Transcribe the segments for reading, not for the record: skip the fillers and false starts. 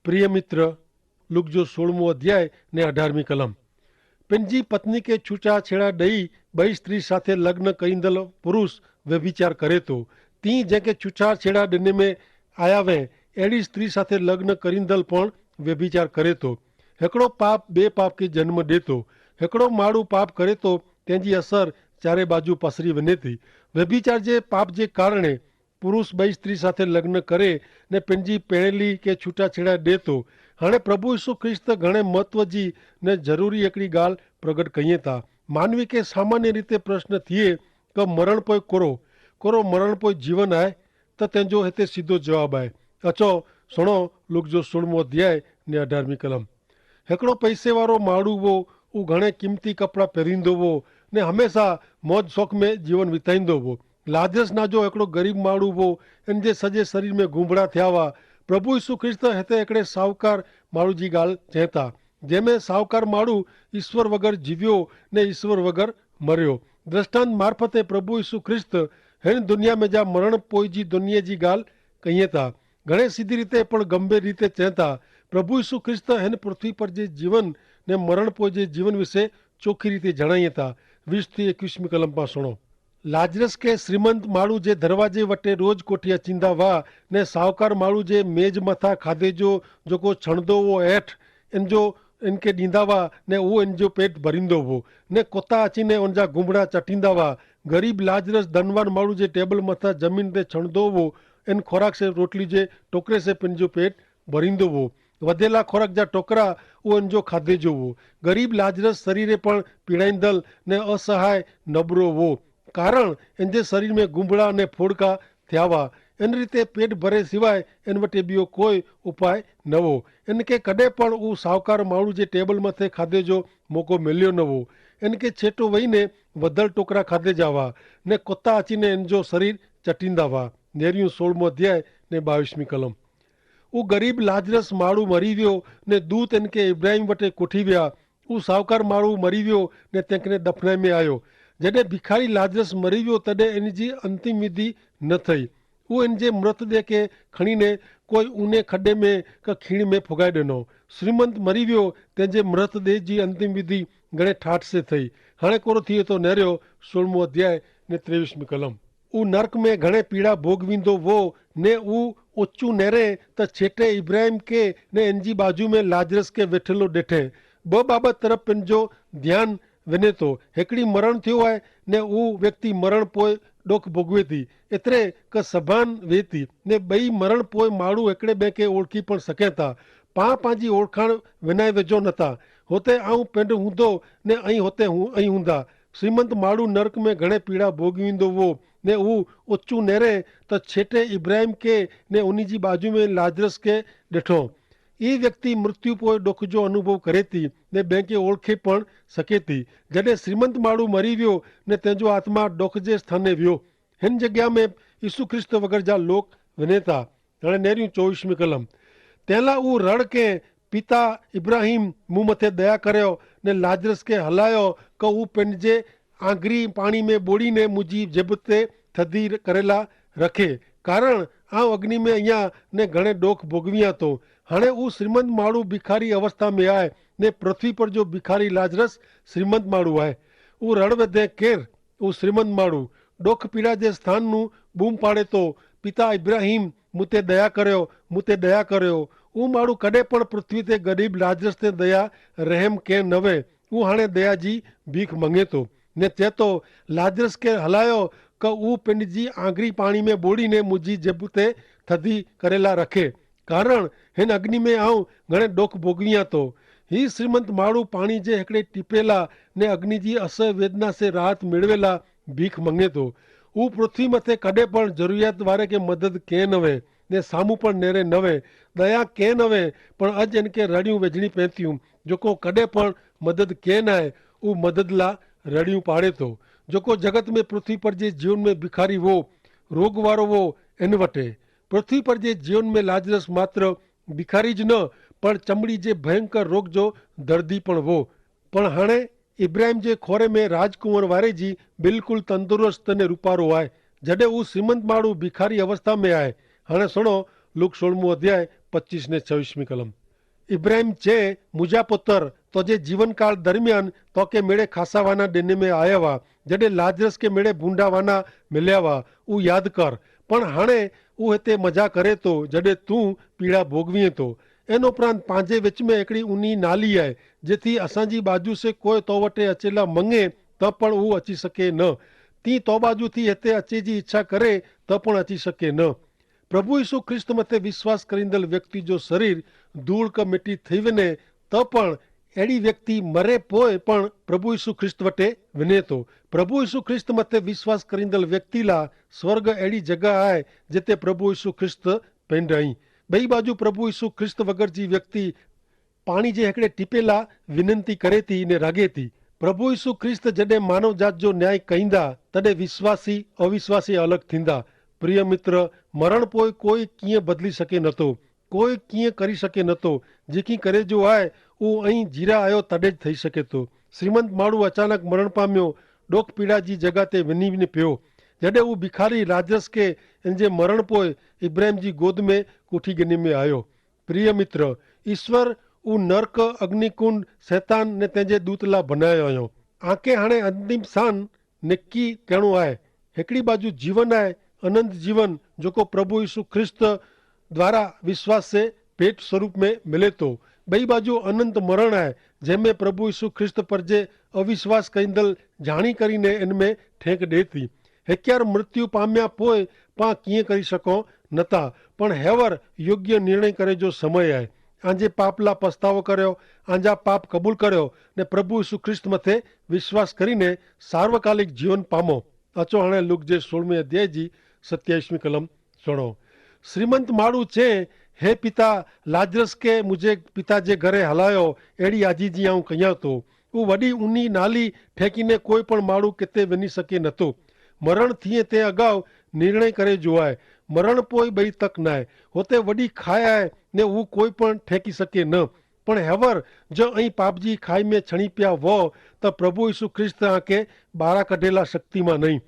प्रिय मित्र, लुक जो 16मो अध्याय ने 18मी कलम। पंहिंजी पत्नी के छूटाछेड़ा ॾेई ॿई स्त्री साथे लग्न कईंदड़ पुरुष व्यभिचार करे थो, तीअं जंहिंखे छूटाछेड़ा ॾिने में आया वे अहिड़ी स्त्री साथे लग्न करींदड़ पण व्यभिचार करे थो। हिकिड़ो पाप ॿिए पाप खे जन्म ॾिए थो। हिकिड़ो माण्हू पाप करे थो, तंहिंजी असर चारे बाजू पसरी वञे थी। व्यभिचार जे पाप जे कारणे पुरुष ॿई स्त्री साथे लग्न करे ने पंहिंजी पहिरेली खे छूटाछेड़ा ॾिए थो। हाणे प्रभु यीशु ख्रिस्त घणे महत्व जी ने ज़रूरी हिकिड़ी ॻाल्हि प्रगट कईं था। मानवी खे सामान्य रीते प्रश्न थिए कि मरण पोइ कोरो मरण पोइ जीवन आहे, त तंहिंजो हिते सीधो जवाबु आहे। अचो सुणो लुक जो 16मो अध्याय ने 18मी कलम। हिकिड़ो पैसे वारो माण्हू हो, उहो घणे क़ीमती कपिड़ा पहिरींदो हो ने हमेशह मौज शौक़ में जीवन बिताईंदो हो। लाजरस नालो हिकिड़ो ग़रीब माण्हू हो, इन जे सॼे शरीर में गुंबड़ा थिया हुआ। प्रभु यीशु ख्रिस्त हिते हिकिड़े साहूकार माण्हू जी ॻाल्हि चए था, जंहिंमें साहूकार माण्हू ईश्वर वग़ैरह जीवियो ने ईश्वर वग़ैरह मरियो। दृष्टांत मार्फते प्रभु यीशु ख्रिस्त हिन दुनिया में जा मरण पोइ जी दुनिया जी ॻाल्हि कईं था। घणे सीधी रीते पण गंभीर रीते चए था। प्रभु यीशु ख्रिस्त हिन पृथ्वी पर जे जीवन ने मरण पोइ जे जीवन विषय चोखी रीते जणाईं था। 20 થી 21मी कलम पां सुणो। लाजरस के श्रीमंत माण्हू जे दरवाजे वटे रोज कोठी अचींदा हुआ ने साहूकार माण्हू जे मेज मथा खाधे जो जेको छणंदो हो हेठि इनके ॾींदा हुआ ने उहो इन जो पेट भरींदो हो ने कुता अची ने उनजा गुंबड़ा चटींदा हुआ। ग़रीब लाजरस धनवान माण्हू जे टेबल मथा ज़मीन ते छणंदो हो, इन खोराक से रोटली जे टोकरे से पंहिंजो पेट भरींदो हो। वधेला खोराक जा टोकरा उहो इन जो खाधे जो हो। ग़रीब लाजरस शरीरे पण पीड़ाईंदड़ ने असहाय नबरो हो, कारण इन जे शरीर में गुंबड़ा ने फोड़का थिया हुआ। इन रीते पेट भरे सिवाय इन वटि ॿियो कोई उपाय न हो। इनखे कॾहिं पण उहो साहूकार माण्हू जे टेबल मथे खाधे जो मौक़ो मिलियो न हो। इनखे छेटो वेही ने वधल टोकरा खाधे जा हुआ ने कुता अची ने इन जो शरीर चटींदा हुआ। नेरियूं 16मो अध्याय ने 22मी कलम। उहो ग़रीब लाजरस माण्हू मरी वियो ने दूत इनखे इब्राहिम वटि कोठी विया। उहो साहूकार माण्हू मरी वियो ने तंहिंखे दफ़नाए में आयो। जॾहिं भिखारी लाजरस मरी वियो तॾहिं इन जी अंतिम विधि न थई। उहो इन जे मृतदेह खे खणी ने कोई ऊने खॾे में का खीण में फुगाए ॾिनो। श्रीमंत मरी वियो, तंहिंजे मृतदेह जी अंतिम विधि घणे ठाठ से थई। हाणे कोरो थिए थो नेरियो 16मो अध्याय ने 23मी कलम। उहो नर्क में घणे पीड़ा भोगवींदो हो ने उहो उचू नेरे त छेटे इब्राहिम के ने इन जी बाजू में लाजरस के वेठेलो ॾिठे। ॿ बाबति तरफ़ पंहिंजो ध्यानु वञे थो। हिकिड़ी मरण थियो आहे ने उहो व्यक्ति मरण पोइ ॾुख भोगवे थी, एतिरे क सभान वे थी ने ॿई मरण पोइ माण्हू हिकिड़े ॿिए खे ओळखी पण सघनि था। पंहिंजी ओळखाण विनाए वेझो नथा। हुते आऊं पिंड हूंदो ने ऐं हुते ऐं हूंदा। श्रीमंत माण्हू नर्क में घणे पीड़ा भोगवींदो हो ने उहो उचू नेरे त छेटे इब्राहिम के ने उन जी बाजू में लाजरस के ॾिठो। ई व्यक्ति मृत्यु पोइ ॾुख जो अनुभव करे थी ने ॿिए खे ओळखे पण सघे थी। जॾहिं श्रीमंत माण्हू मरी वियो ने तंहिंजो आत्मा ॾुख जे स्थाने वियो। हिन जॻह में यीशु ख्रिस्त वग़ैरह जा लोक वञे था। हाणे नेरियूं 24मी कलम। तंहिं लाइ उहो रण खे पिता इब्राहिम मूं मथे दया करियो ने लाजरस खे हलायो क उहो पंहिंजे आंगरी पाणी में ॿोड़ी ने मुंहिंजी ॼिभ ते थधी करेला रखे, कारण आउं अग्नि में अञा ने घणे ॾोख भोगवियां थो। हाणे उहो श्रीमंत माण्हू भिखारी अवस्था में आहे ने पृथ्वी पर जो भिखारी लाजरस श्रीमंत माण्हू आहे। उहो रण वधे केरु? उहो श्रीमंत माण्हू ॾुख पीड़ा जे स्थान नूं बूम पाड़े थो, पिता इब्राहिम मूं ते दया करियो, मूं ते दया करियो। उहो माण्हू कॾहिं पण पृथ्वी ते ग़रीब लाजरस ते दया रहम कंहिं न वे। उहो हाणे दया जी भीख मंगे थो ने चए थो लाजरस खे हलायो क उहो पंहिंजी आंगरी पाणी में ॿोड़ी ने मुंहिंजी ॼिभ ते थधी करेला रखे, कारण हिन अग्नि में आऊं घणे ॾुख भोगवियां थो। ही श्रीमंत माण्हू पाणी जे हिकिड़े टिपेला ने अग्नि जी असह वेदना से राहत मेड़वेला भीख मंगे थो। उहो पृथ्वी मथे कॾहिं पण ज़रूरियात वारे खे मदद कंहिं न वे ने साम्हूं पण नेरे न वे, दया कंहिं न वे, पण अॼु इनखे रड़ियूं विझणी पवनि थियूं। जेको कॾहिं पण मदद कंहिं न आहे उहो मदद लाइ रड़ियूं पाड़े थो। जेको जगत में पृथ्वी पर जे जीवन में भिखारी हो, रोग वारो हो, इन वटि पृथ्वी पर जे जीवन में लाजरस मात्र भिखारी ज न पण चमड़ी जे भयंकर रोग जो दर्दी पण हो। पण हाणे इब्राहिम जे खोरे में राजकुंवर वारे जी बिल्कुलु तंदुरुस्त ने रूपारो आहे, जॾहिं उहो श्रीमंत माण्हू भिखारी अवस्था में आहे। हाणे सुणो लूक 16 अध्याय 25 ने 26 कलम। इब्राहिम चे मुझा पुत्र तो जे जीवन काल दरमियान तो के मेड़े खासावाना देने में आया वा जडे लाजरस के मेड़े बूंडावाना मिल्या वा ऊ याद कर पण हाणे ऊ हिते मजा करे तो जडे तू पीड़ा भोगवीए तो। एन उपरांत पांजे विच में एकड़ी ऊनी नाली है जेथी असांजी बाजू से कोई तो वटे अचेला मंगे त पण ऊ अची सके न, ती तो बाजू थी हिते अचे जी इच्छा करे त पण अची सके न। प्रभु यीशु ख्रिस्त मथे विश्वास करींदल व्यक्ति जो शरीर धूल क मिट्टी थी वने त पण अड़ी व्यक्ति मरे पोए पण प्रभु यीशु ख्रिस्त वटे वने तो। प्रभु यीशु ख्रिस्त मथे विश्वास करींदल व्यक्ति ला स्वर्ग अड़ी जगह है जिते प्रभु यीशु ख्रिस्त पेंड आई। बई बाजू प्रभु यीशु ख्रिस्त वगर जी व्यक्ति पानी जे हिकड़े टिपे ला विनंती करे थी ने रागे थी। प्रभु यीशु ख्रिस्त जडे मानव जात जो न्याय कईंदा तडे विश्वासी अविश्वासी अलग थींदा। प्रिय मित्र, मरण पोइ कोई कीअं बदली सके नथो, कोई कीअं करी सके नथो। जेकी करे जो आहे ऊ अई जीरा आयो तडे थई सके तो। श्रीमंत माण्हू अचानक मरण पाम्यो, डोक पीड़ा जी जगह ते वञी पियो। जडे ऊ भिखारी लाजरस के इन जे मरण पोइ इब्राहिम जी गोद में कोठी गिनी में आयो। प्रिय मित्र, ईश्वर ऊ नर्क अग्निकुंड शैतान ने तेजे दूत ला बनायो हुयो। आके हाणे अंतिम सान निकी कहणो आहे। हिकड़ी बाजू जीवन आहे, अनंत जीवन जो प्रभु यीशु ख्रिस्त द्वारा विश्वास से पेट स्वरूप में मिले तो। बई बाजू अनंत मरण है जैमें प्रभु यीशु ख्रिस्त पर जे अविश्वास कईंदल जाणी करीने इनमें ठेक दे थी। हेक्यार मृत्यु पाम्या पोइ पा कीअं करी सको नथा, पण हेवर योग्य निर्णय करे जो समय है। आंजे पाप ला पछतावो कर्यो, आंजा पाप कबूल कर्यो ने प्रभु यीशु ख्रिस्त मथे विश्वास करीने सार्वकालिक जीवन पामो। अचो हाणे लूक जे 16वें अध्याय जी 27वीं कलम सुनो। श्रीमंत माण्हू चे, हे पिता लाजरस के मुझे पिता जे घरे हलायो, अड़ी आजीजी आऊं कयां तो। ऊ वडी ऊनी नाली ठेकीने कोई पण माण्हू किते वञी सके नथो। मरण थिए ते अगाउ निर्णय करे जो आहे। मरण पोइ बई तक न आहे, होते वडी खाई आहे ने ऊ कोई पण ठेकी सके न। पण हेवर जो अई पाप जी खाई में छणी पिया वो त प्रभु यीशु ख्रिस्त आके बारा कढेला शक्तिमान नहीं।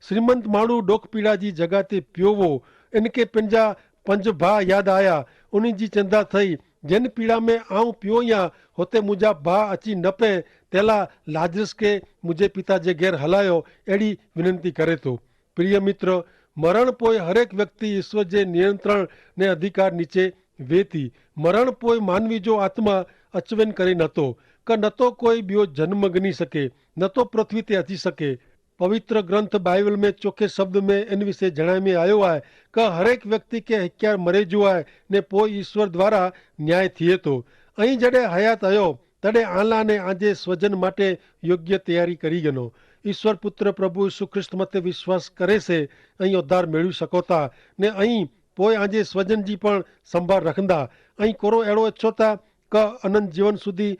श्रीमंत माण्हू डोक पीड़ा जी जगह ते पियो वो, इनके पंजा 5 भा याद आया। उन्हीं जी चिंता थई, जिन पीड़ा में आऊं पियो या होते मुझा भा अची न पे तेला लाजरस के मुझे पिता जे घेर हलायो, एड़ी विनंती करे तो। प्रिय मित्र, मरण पोइ हरेक व्यक्ति ईश्वर जे नियंत्रण ने अधिकार नीचे वेती। मरण पोइ मानवी जो आत्मा अचवेन करे नथो, क नथो कोई बियो जन्म गनी सके, नथो पृथ्वी ते अची सके। पवित्र ग्रंथ बाइबल में चोखे शब्द में इन विषय जणाय में आयो है कि हरेक व्यक्ति के हिक्यार मरे जो है ने पोइ ईश्वर द्वारा न्याय थिए तो। अहीं जडे हयात आयो तडे आला ने आजे स्वजन माटे योग्य तैयारी करी गनो। ईश्वर पुत्र प्रभु यीशु ख्रिस्त मते विश्वास करे से अहीं उद्धार मेळवी सको था ने अहीं पोइ आजे स्वजन जी पण संभाळ रखंदा। अहीं कोरो एड़ो अच्छो था क अनंत जीवन सुधी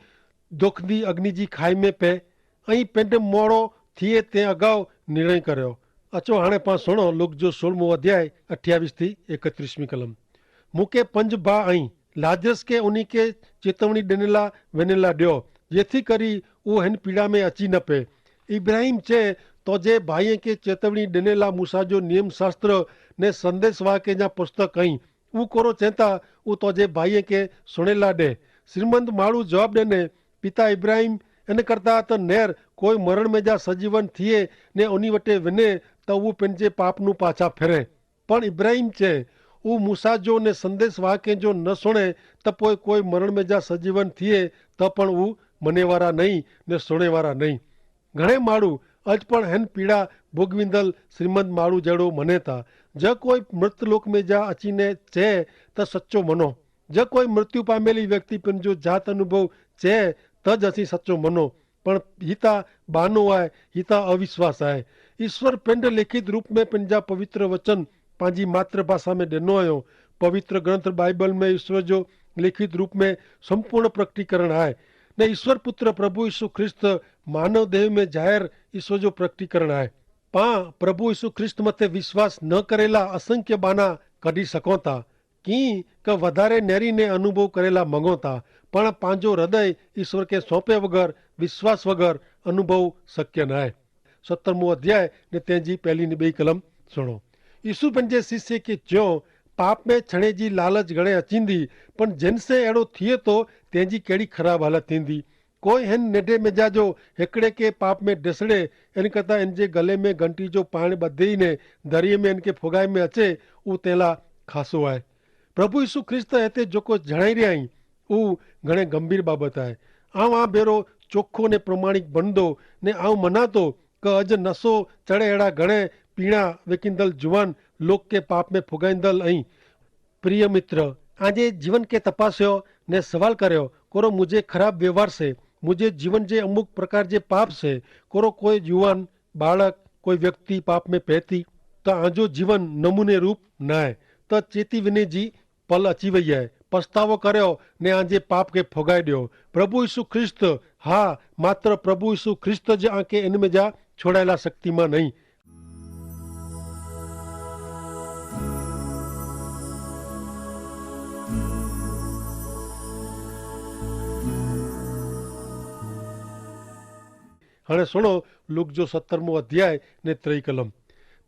दुखदी अग्नि जी खाई में पे। अहीं पिंड मोड़ो थिए ते अगाउ निर्णय कर्यो। अचो हाणे पाण सुणो लूक जो 16 अध्याय 28 थी 31वीं कलम। मूंखे 5 भा आई, लाजरस के उन्हीं के चेतवणी ॾिनला वञेला ॾियो, जेथी करी उहो हिन पीड़ा में अची न पे। इब्राहिम चे तो जे भाई के चेतवणी ॾिनला मूसा जो नियम शास्त्र ने संदेश वाक्य जा पुस्तक कई। ऊ कोरो चेता ऊ तो जे भाई के सुणेला ॾे। श्रीमंत माण्हू जवाब ॾिने, पिता इब्राहिम, इन करता त नेर कोई मरण में जा सजीवन थिए ने उन्हीं वटे वने त वो पंहिंजे पाप नु पाछा फिरे। पण इब्राहिम चे ऊ मूसा जो ने संदेश वाक्य जो न सुणे त पोइ कोई मरण में जा सजीवन थिए त पण ऊ मने वारा नहीं ने सुणे वारा नहीं। घणे माण्हू अज पण हिन पीड़ा भोगविंदल श्रीमंत माण्हू जहिड़ो मने था। ज कोई मृत लोक में जा अचीने चे त सच्चो मनो। ज कोई मृत्यु पामेली व्यक्ति पंहिंजो जात अनुभव चे तज असी सच्चो मनो। पण हिता बानो आहे, हिता अविश्वास आहे। ईश्वर पिंड लिखित रूप में पंहिंजा पवित्र वचन पंहिंजी मातृभाषा में ॾिनो हुयो। पवित्र ग्रंथ बाइबल में ईश्वर जो लिखित रूप में संपूर्ण प्रकटीकरण आहे ने ईश्वर पुत्र प्रभु यीशु ख्रिस्त मानव देह में जाहिर ईश्वर जो प्रकटीकरण आहे। पां प्रभु यीशु ख्रिस्त मथे विश्वास न करेला असंख्य बाना कढी सको था, की क वधारे नेरी ने अनुभव करेला मंगो था, पण पंहिंजो हृदय ईश्वर के सौंपे वगर विश्वास वगर अनुभव शक्य न आहे। 17 अध्याय ने तेजी पहली ने 2 कलम सुनो। यीशु पंहिंजे शिष्य के चयो, पाप में छणे जी लालच घणे अचींदी पण जिनसे अहिड़ो थिए तो तंहिंजी कहिड़ी ख़राब हालत थींदी। कोई हिन नेढे मिजाजो हिकिड़े के पाप में ॾिसड़े इन करता इनजे गले में घंटी जो पाण ॿधे ई ने दरीअ में इनके फुगाए में अचे उहो तंहिं खासो आहे। प्रभु यीशु ख्रिस्त हिते जेको जणाई रहिया आहिनि उहो घणे गंभीर बाबत आहे। आ भेरो चोखो ने प्रमाणिक बणंदो ने मना तो क अॼु नसो चढ़े अहिड़ा घणे पीणा विकिंदल जुवान लोक के पाप में फुगाईंदल ऐं प्रिय मित्र आजे जीवन के तपास्यो ने सवाल कर्यो कोरो मुझे खराब व्यवहार से मुझे जीवन जे अमुक प्रकार जे पाप से कोरो कोई युवान बालक कोई व्यक्ति पाप में पहती तो आजो जीवन नमूने रूप न है तो चेती विने जी पल अची वही है। पछतावो कर्यो ने आजे पाप के फुगाए दियो। प्रभु यीशु ख्रिस्त हा मात्र प्रभु यीशु ख्रिस्त जे आके इनमें जा छोड़ायला शक्तिमान नहीं। हाँ सुनो लूक जो 17मो अध्याय ने 3 कलम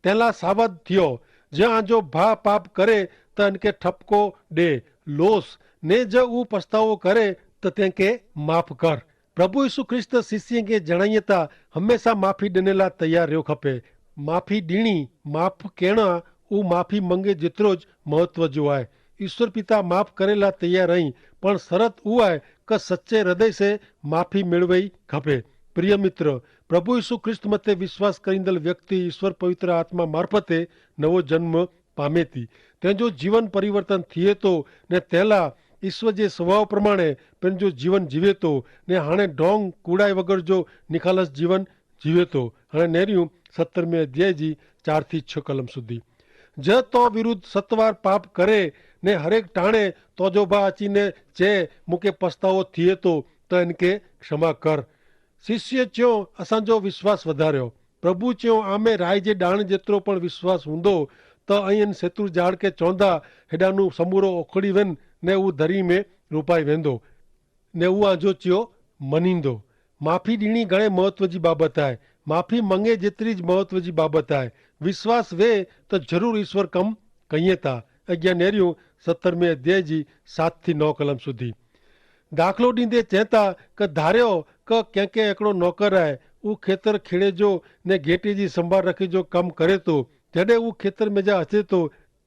तेला सावध थियो ज्यां जो भा पाप करे तो इनके ठपको दे लोस ने जो ऊ पछतावो करे तो तेंके माफ कर। प्रभु यीशु ख्रिस्त शिष्य के जणाइए था हमेशा माफी देने ला तैयार रहो खपे। माफी दीनी माफ कहना ऊ माफी मंगे जेतरो ज महत्व जो है। ईश्वर पिता माफ करेला तैयार रही पण शरत ऊ है कि सच्चे हृदय से माफी मेळवई खपे। प्रिय मित्र प्रभु यीशु ख्रिस्त मते विश्वास करींदल व्यक्ति ईश्वर पवित्र आत्मा मार्फते नवो जन्म पामे थी तेजो जीवन परिवर्तन थिए तो ने तेला ईश्वर जे स्वभाव प्रमाणे पंहिंजो जीवन जीवे तो ने हाणे ढोंग कूड़ाई वगर जो निखालस जीवन जीवे तो। हाणे नेरियूं 17वें अध्याय जी 4 થી 6 कलम सुधी ज तो विरुद्ध सतवार पाप करे ने हरेक टाणे तो जो बा अचीने चे मुके पछतावो थिए तो इनके क्षमा कर। शिष्य चयो असांजो विश्वास वधारियो। प्रभु चयो आमे राय जे डाण जेतिरो पण विश्वास हूंदो त अइन सेतुर जाड़ के चवंदा हेॾानू समूरो उखड़ी वन ने ऊ दरी में रूपाई वेंदो ने ऊ आजो चयो मनींदो। माफ़ी ॾियणी घणे महत्व जी बाबत आहे। माफ़ी मंगे जेतिरी ज महत्व जी बाबत आहे। विश्वास वे तो जरूर ईश्वर कम कईए था। अॻियां नेरियूं 17वें अध्याय जी 7 થી 9 कलम सुधी दाख़िलो ॾींदे चेता क धारियो क कंहिंखे हिकिड़ो नौकर आहे ऊ खेतर खेड़े जो ने घेटे जी संभाल रखे जो कम करे तो जॾहिं ऊ खेतर में जा अचे तो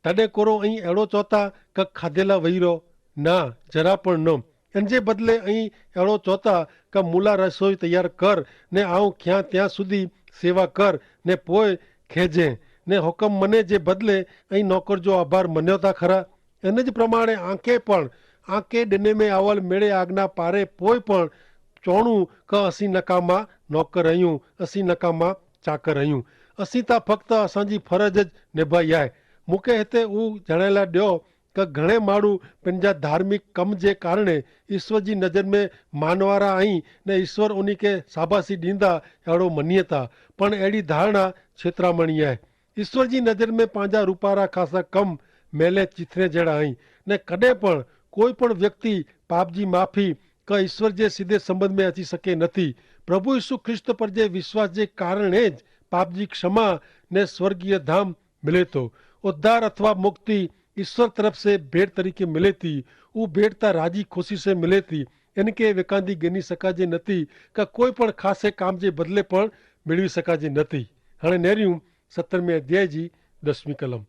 तॾहिं कोरो ऐं अहिड़ो चौथा क खाधेला वेही रहो ना जरा पण न। इनजे बदले ऐं अहिड़ो चौथा क मूला रसोई तैयार कर ने आऊं ख्या त्या सुधी सेवा कर ने पोइ खेजे ने हुकम मने जे बदले ऐं नौकर जो आभार मन्यो था खरा। इन ज प्रमाणे आंके ॾिने में आवल मेड़े आज्ञा पारे पोइ पण चवणू क असीं नकामा नौकर आहियूं असीं नकामा चाकर आहियूं। असीं त फक्त असांजी फर्ज़ निभाई आहे। मूंखे हिते ऊ जणाइला ॾियो क घणे माण्हू पंहिंजा धार्मिक कम जे कारणे ईश्वर जी नज़र में मानवारा आहीं ने ईश्वर उन खे शाबाशी ॾींदा अहिड़ो मञीए था पण अहिड़ी धारणा छेतरामणी आहे। ईश्वर जी नज़र में पंहिंजा रूपारा ख़ासा कम मेले चिथरे जहिड़ा आहिनि ने कॾहिं पण कोई पण व्यक्ति पाप जी माफ़ी क ईश्वर जे सीधे संबंध में अची सके नथी। प्रभु यीशु ख्रिस्त पर जे विश्वास जे कारणे ज पाप जी क्षमा ने स्वर्गीय धाम मिले तो। उद्धार अथवा मुक्ति ईश्वर तरफ से भेंट तरीके मिले थी। वो भेंट ता राजी खुशी से मिले थी। इनके विकांदी गिनी सकाजे नथी का कोई पण खासे काम जे बदले पण मिलवी सकाजे नथी। हाणे नेरियूं 17वें अध्याय जी 10वीं कलम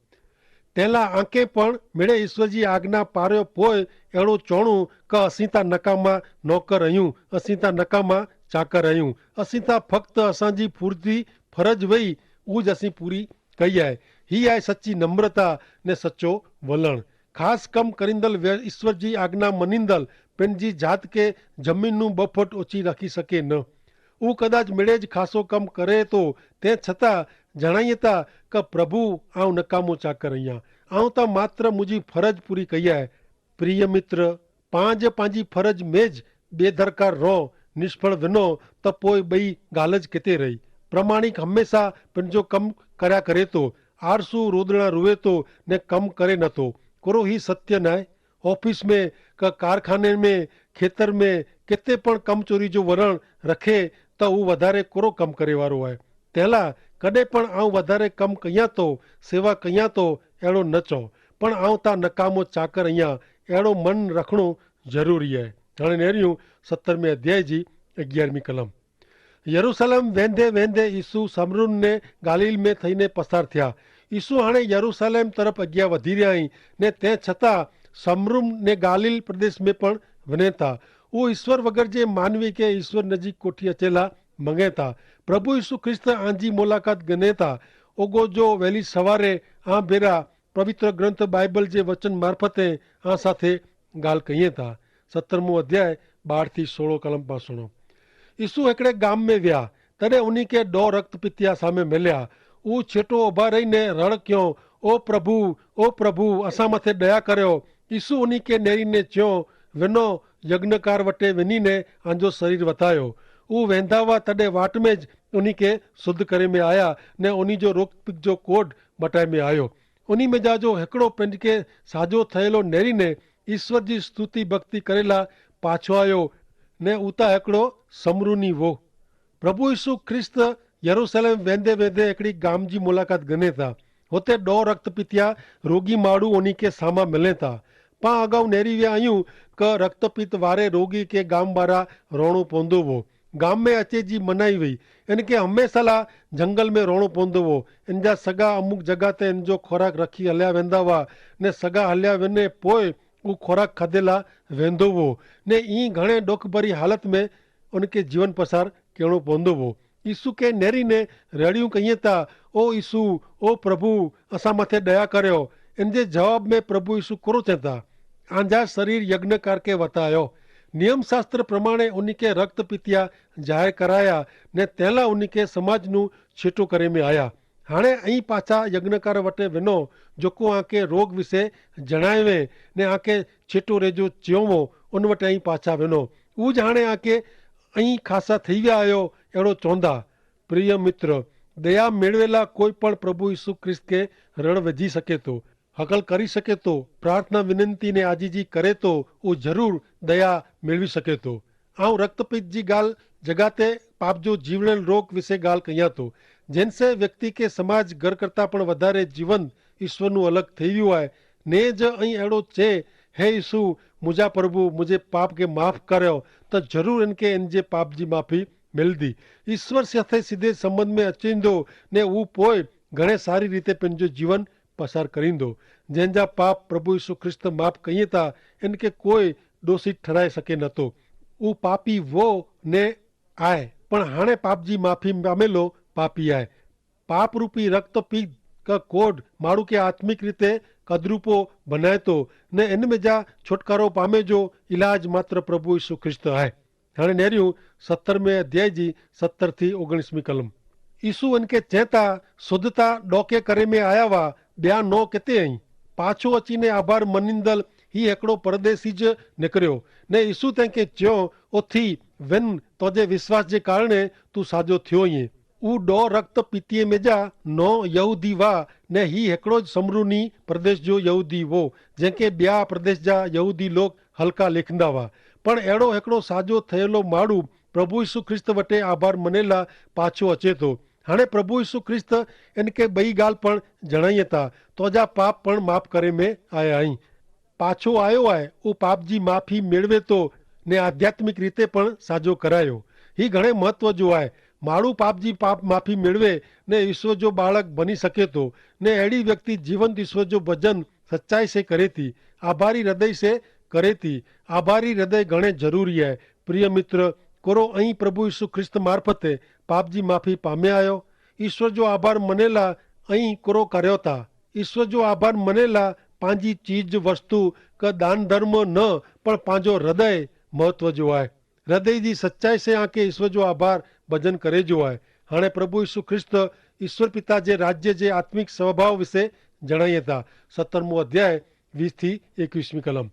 तेला आंके पण मेड़े ईश्वर जी आज्ञा पारियो पोइ अहिड़ो चवणू क असीं ता नकामा नौकर आहियूं असीं ता नकामा चाकर आहियूं असीं ता फक्त असांजी पूरती फर्ज वही उज असीं पूरी कई आहे। ही आहे सच्ची नम्रता ने सच्चो वलण। खास कम करींदल ईश्वर जी आज्ञा मनींदल पंहिंजी जात के जमीन नू 2 फुट ऊंची रखी सके न। ऊ कदाच मिड़े ज खासो कम करे तो ते छता जणाइए था क प्रभु आऊं नकामो चाकर आहियां आऊं त मात्र मुंहिंजी फर्ज पूरी कई आहे। प्रिय मित्र पंहिंजी फर्ज में ज बेदरकार रहो निष्फल विनो त पोइ ॿई ॻाल्हि किथे रही। प्रमाणिक हमेशा पंहिंजो कम कर्या करे तो आरसू रोदड़ा रुए तो ने कम करे नथो कोरो ही सत्य न आहे। ऑफिस में क कारखाने में खेतर में किथे पण कम चोरी जो वरण रखे त ऊ वधारे कोरो कम करे वारो आहे। तेला कॾहिं पण आऊं वधारे कम कयां तो सेवा कयां तो अहिड़ो न चओ पण आवता नकामो चाकर अहियां अहिड़ो मन रखणो ज़रूरी आहे। हाणे नेरियूं 17वें अध्याय जी 11वीं कलम। यरूशलेम वेंदे वेंदे ईसु समरून ने गालील में थईने पसार थिया। ईसु हाणे यरूशलेम तरफ़ अॻियां वधी रहिया आहिनि ने तंहिं छतां समरून ने गालील प्रदेश में पण वञे था। उहो ईश्वर वग़ैरह जे मानवी खे ईश्वर नजीक कोठी अचेला मंगे था। प्रभु यीशु ख्रिस्त आंजी मुलाक़ात गने था। ओगो जो वહેલી સવારે આ ભેરા પવિત્ર ગ્રંથ બાઇબલ જે વચન મારફતે આ સાથે ગાલ કહીએ था। 17મો અધ્યાય 12 થી 16 કલમ પાસણો। ईसु हिकिड़े गाम में विया तॾहिं उन्ही खे ॾौ रक्त पितिया सामे मिलिया। उहो छेटो उभा रहीने रण कयो, ओ प्रभु असां मथे दया करियो। ईसु उन्ही खे नेरीने चयो, वञो यज्ञकार वटि वञीने आंजो शरीर वतायो। उहो वेंदा हुआ तॾहिं वाट में ज उन्ही खे शुद्ध करे में आया ने उन्ही जो रोक पिक जो कोड मटाए में आयो। उन्ही में जा जो हिकिड़ो पंहिंज खे साजो थयेलो नेरीने ईश्वर जी स्तुति भक्ति करेला पाछो आयो ने उता हिकिड़ो समरूनी वो। प्रभु यीशु ख्रिस्त यरूशलेम वेंदे वेंदे हिकिड़ी गाम जी मुलाक़ात गने था। हुते ॾौ रक्त पितिया रोगी माण्हू उन्ही खे सामा मिले था। पां अगाऊ नेरी विया आहियूं क रक्तपित वारे रोगी खे गाम ॿाहिरां रहणो पवंदो हो। गाम में अचे जी मनाई हुई। इनखे हमेशह लाइ जंगल में रहणो पवंदो हो। इन जा सॻा अमुक जॻह ते इन जो खुराक रखी हलिया वेंदा हुआ ने सॻा हलिया वञे पोइ उहो खुराक खाधे लाइ वेंदो हो ने ईअं घणे ॾुख भरी हालत में उनखे जीवन पसार करिणो पवंदो हो। ईसु खे नेरीने रड़ियूं कयूं था, ओ ईसु, ओ प्रभु असां मथे दया करियो। इन जे जवाब में प्रभु ईसु कोरो चवनि था, आंजा शरीर यज्ञकार खे वतायो। नियम शास्त्र प्रमाणे उन्ही खे रक्त पितिया ज़ाहिर कराया ने तंहिं लाइ उन्ही खे समाज नूं छेटो करे में आया। हाणे ऐं पाछा यज्ञकार वटि वञो जेको आंखे रोग विषे जणावे ने आंखे छेटो रेजो चयो उन वटि ऐं पाछा वञो। उहो ज हाणे आंखे ऐं ख़ासा थी विया आहियो अहिड़ो चवंदा। प्रिय मित्र, दया मेળવેલા કોઈ પણ પ્રભુ ઈસુ ખ્રિસ્ત કે રણ વજી શકે તો, હકલ કરી શકે તો, પ્રાર્થના વિનંતી ને આજીજી કરે તો वो जरूर दया मेळवी सके तो। आऊं रक्तपित जी गाल जगह ते पाप जो जीवड़ेल रोग विषे गाल कयां तो, जिनसे व्यक्ति के समाज घर करता पण वधारे जीवन ईश्वर नु अलग थी वियो है। ने ज ऐं अहिड़ो चए, हे ईसु मुंहिंजा प्रभु मुझे पाप के माफ़ करियो, तो जरूर इनके इन जे पाप जी माफ़ी मिलंदी। ईश्वर साथे सीधे संबंध में अचींदो ने वो पोइ घणे सारी रीते पंहिंजो जीवन पसार करींदो। जंहिंजा पाप प्रभु यीशु ख्रिस्त माफ़ कईं था इनके कोई दोषी ठहराए सके नथो। वो पापी वो ने आए पण हाणे पाप जी माफ़ी पामेलो पापी आहे। पाप रूपी रक्त पी का कोड माण्हू खे आत्मिक रीते कदरूपो बनाए तो ने इन में जा छुटकारो पामे जो इलाज मात्र प्रभु यीशु ख्रिस्त आहे। हाणे नेरियूं 17वें अध्याय जी 17 थी 19वीं कलम। ईसु इनके चेता शुद्धता डोके करे में आया हुआ ॿिया नो किथे आई। पाछो अचीने आभार मनींदल ही हिकिड़ो परदेसी ज निकिरियो ने ईसु तंहिंखे चयो, उथी वञ, तुंहिंजे विश्वास जे कारणे तूं साजो थियो ई। ऊ ॾौ रक्त पीतीअ में जा 9 यहूदी हुआ ने ही हिकिड़ो समरूनी प्रदेश जो यहूदी हो जंहिंखे ॿिया प्रदेश जा यहूदी लोग हल्का लिखंदा हुआ। पण अहिड़ो हिकिड़ो साजो थियलो माण्हू प्रभु यीशु ख्रिस्त वटि आभार मने लाइ पाछो अचे थो। हाणे प्रभु यीशु ख्रिस्त इनके ॿई ॻाल्हि पण जणाईअ था, तुंहिंजा पाप पण माफ़ करे में आया आहीं। पाछो आयो आहे, उहो पाप जी माफ़ी मेळवे थो ने आध्यात्मिक रीते पण साजो करायो। ही घणे महत्व जो आहे। माण्हू पाप जी पाप माफ़ी मेळवे ने ईश्वर जो बालक बनी सके थो ने अहिड़ी व्यक्ति जीवंत ईश्वर जो भजन सच्चाई से करे थी, आभारी हृदय से करे थी। आभारी हृदय घणे ज़रूरी आहे। प्रिय मित्र, कोरो ऐं प्रभु यीशु ख्रिस्त मार्फते पाप जी माफ़ी पामे आयो। ईश्वर जो आभार मने ला ऐं कोरो करियो था। ईश्वर जो आभार मने ला पंहिंजी चीज वस्तु का दान धर्म न पण पंहिंजो हृदय महत्व जो आहे। हृदय जी सच्चाई से आंखे ईश्वर जो आभार भजन करे जो आहे। हाणे प्रभु यीशु ख्रिस्त ईश्वर पिता जे राज्य जे आत्मिक स्वभाव विषय जणाइए था। 17मो अध्याय 20 थी 21वीं कलम।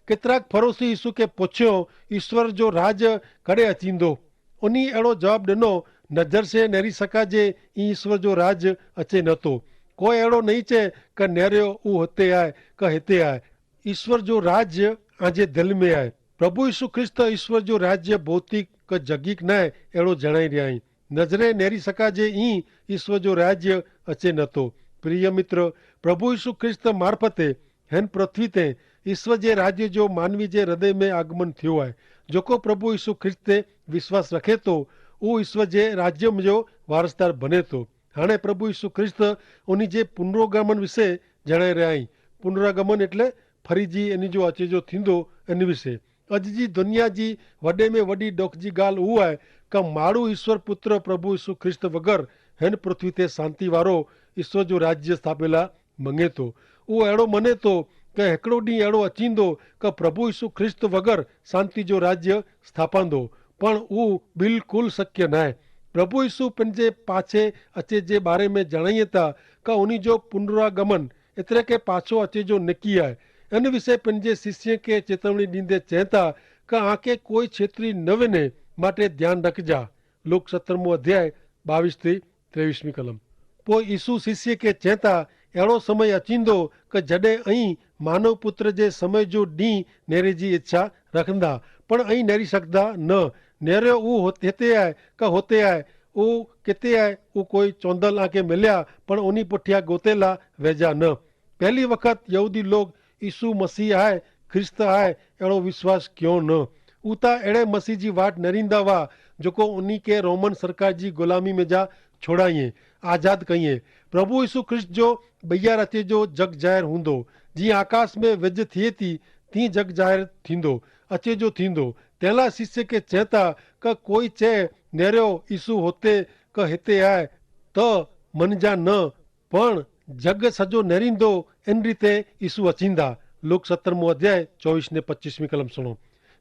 केतिराक फरोसी यीशु खे पुछियो, ईश्वर जो राज कॾहिं अचींदो? उन्ही अहिड़ो जवाबु ॾिनो, नज़र से नेरी सघाजे ईश्वर जो राज अचे नथो। कोई अहिड़ो नहीं चए क नेरियो उहो हिते आहे क हिते आहे। ईश्वर जो राज्य आंजे दिलि में आहे। प्रभु यीशु ख्रिस्त ईश्वर जो राज्य भौतिक क जगीक न आहे अहिड़ो जणाई रहिया आहिनि। नज़रे नेरी सघाजे ईं ईश्वर जो राज्य अचे नथो। प्रिय मित्र, प्रभु यीशु ख्रिस्त मार्फते हिन पृथ्वी ते ईश्वर जे राज्य जो मानवी जे हृदय में आगमन थियो है। जेको प्रभु यीशु ख्रिस्त ते विश्वास रखे तो वो ईश्वर जे राज्य जो वारसदार बने तो। हाणे प्रभु यीशु ख्रिस्त उन्हीं जे पुनरोगमन विषे जणाए रहिया आहिनि। पुनरागमन एटले फरीजी इन जो अचेजो थींदो इन विषे। अॼु जी दुनिया जी वॾे में वॾी ॾुख जी ॻाल्हि उहा आहे कि माण्हू ईश्वर पुत्र प्रभु यीशु ख्रिस्त वग़ैरह हिन पृथ्वी ते शांति वारो ईश्वर जो राज्य स्थापे लाइ मङे थो। उहो अहिड़ो मञे थो कि हिकिड़ो ॾींहुं अहिड़ो अचींदो कि प्रभु यीशु ख्रिस्त वग़ैरह शांति जो राज्य स्थापंदो, पण उहो बिल्कुलु शक्य न आहे। प्रभु यीशु पंहिंजे पाछे अचे जे बारे में जणाइए था कि उन जो पुनरागमन एतिरे के पाछो अचे जो निकी आहे। इन विषय पंहिंजे शिष्य खे चेतावनी ॾींदे चए था कि आंखे कोई छेतरी न वञे, माटे ध्यानु रखजा। लूक 17 अध्याय 22-23 कलम। पोइ यीशु शिष्य खे चए था अहिड़ो समय अचींदो कि जॾहिं अई मानव पुत्र जे समय जो ॾींहुं नेरे जी इच्छा रखंदा, पण अई नेरी सघंदा न। नेरियो उहो हिते आहे कि हुते आहे, उहो किथे आहे उहो कोई चौंदल आंखे मिलिया, पण उन पुठियां गोतेला वेझा न। पहली वक़्त यहूदी लोग यीशु मसीह आहे, ख्रिस्त आहे, अहिड़ो विश्वास कयो न। उहो त अहिड़े मसीह जी वाट नरींदा हुआ जेको उन्ही खे रोमन सरकार जी ग़ुलामी में जा छोड़ाईं, आज़ाद कईं। प्रभु यीशु ख्रिस्त जो ॿीहर अचे जो जग ज़ाहिर हूंदो। जीअं आकाश में विझ थिए थी तीअं जग ज़ाहिर थींदो, अचे जो थींदो। तंहिं शिष्य खे चए था कि कोई चए नेरियो यीशु हुते कि हिते आहे त मञिजा न, पण जग सॼो नेरींदो इन रीते यीशु अचींदा। लूक 17 अध्याय 24-25 कलम सुनो।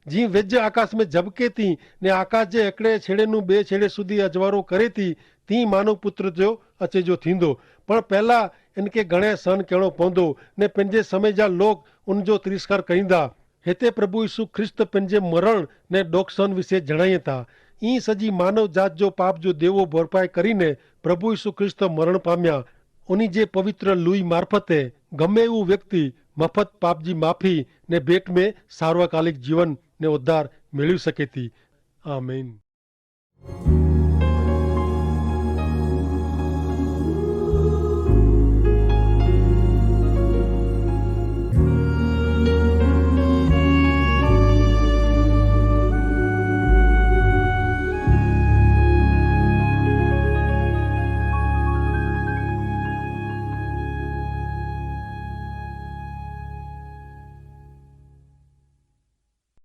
जीअं विझ आकाश में झबके थी ने आकाश जे हिकिड़े छेड़े नूं ॿिए छेड़े सुधी अजवारो करे थी, तीअं मानव पुत्र जो अचे जो थींदो। पण पहिला इनखे घणे सहन करिणो पवंदो ने पंहिंजे समय जा लोग उन जो तिरस्कार करींदा। हिते प्रभु यीशु ख्रिस्त पंहिंजे मरण ने ॾोख सहन विषय जणाइए था। ईअं सॼी मानव जात जो पाप जो देवो भरपाए करीने प्रभु यीशु ख्रिस्त मरण पामिया। उन्हीं जे पवित्र लुई मार्फते गमे उहो व्यक्ति मफ़त पाप जी माफ़ी ने भेट में सार्वकालिक जीवन ने उद्धार मिली सके थी। आमीन।